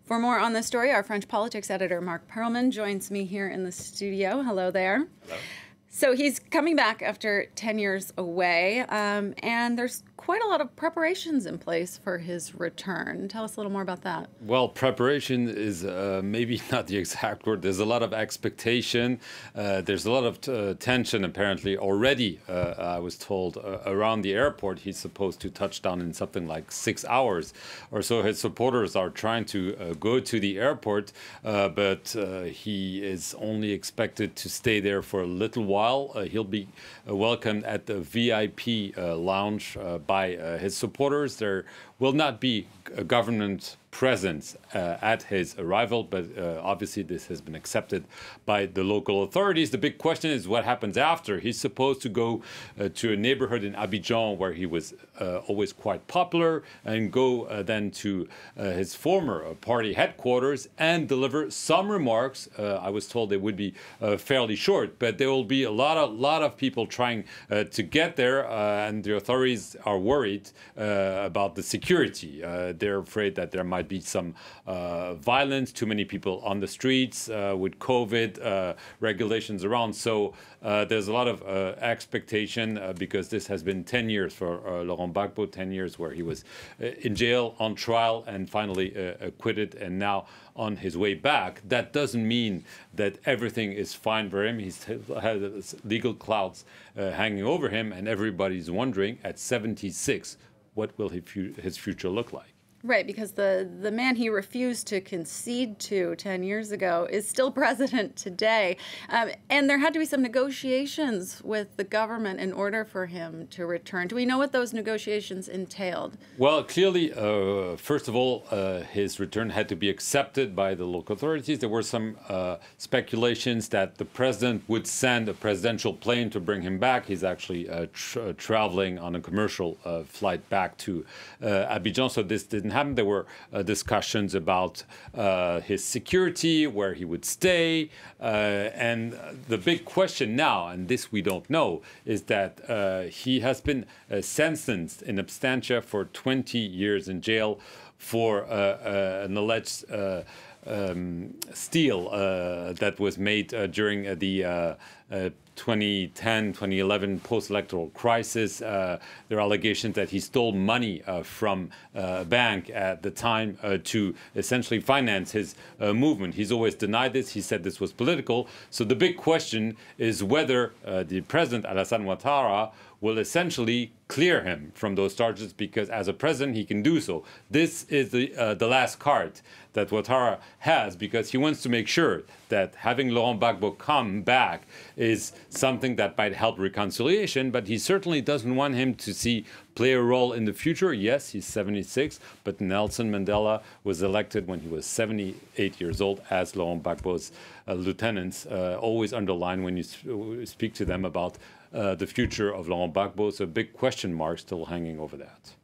For more on this story, our French politics editor, Marc Perelman, joins me here in the studio. Hello there. Hello. So he's coming back after 10 years away, and there's quite a lot of preparations in place for his return. Tell us a little more about that. Well, preparation is maybe not the exact word. There's a lot of expectation. There's a lot of tension, apparently, already, I was told, around the airport. He's supposed to touch down in something like 6 hours or so. His supporters are trying to go to the airport, but he is only expected to stay there for a little while. He'll be welcomed at the VIP lounge by his supporters. There will not be a government presence at his arrival, but obviously this has been accepted by the local authorities. The big question is what happens after. He's supposed to go to a neighborhood in Abidjan where he was always quite popular, and go then to his former party headquarters and deliver some remarks. I was told they would be fairly short, but there will be a lot of people trying to get there, and the authorities are worried about the security. They're afraid that there might be some violence, too many people on the streets with COVID regulations around. So there's a lot of expectation because this has been 10 years for Laurent Gbagbo, 10 years where he was in jail, on trial, and finally acquitted, and now on his way back. That doesn't mean that everything is fine for him. He's has legal clouds hanging over him, and everybody's wondering at 76, what will his future look like? Right, because the man he refused to concede to 10 years ago is still president today. And there had to be some negotiations with the government in order for him to return. Do we know what those negotiations entailed? Well, clearly, first of all, his return had to be accepted by the local authorities. There were some speculations that the president would send a presidential plane to bring him back. He's actually traveling on a commercial flight back to Abidjan, so this didn't happen. There were discussions about his security, where he would stay, and the big question now, and this we don't know, is that he has been sentenced in absentia for 20 years in jail for an alleged steal that was made during the 2010-2011 post-electoral crisis. There are allegations that he stole money from a bank at the time to essentially finance his movement. He's always denied this. He said this was political. So the big question is whether the president, Alassane Ouattara, will essentially clear him from those charges, because as a president he can do so. This is the last card that Ouattara has, because he wants to make sure that having Laurent Gbagbo come back is something that might help reconciliation, but he certainly doesn't want him to play a role in the future. Yes, he's 76, but Nelson Mandela was elected when he was 78 years old as Laurent Gbagbo's lieutenants always underline when you speak to them about the future of Laurent Gbagbo. So a big question mark still hanging over that.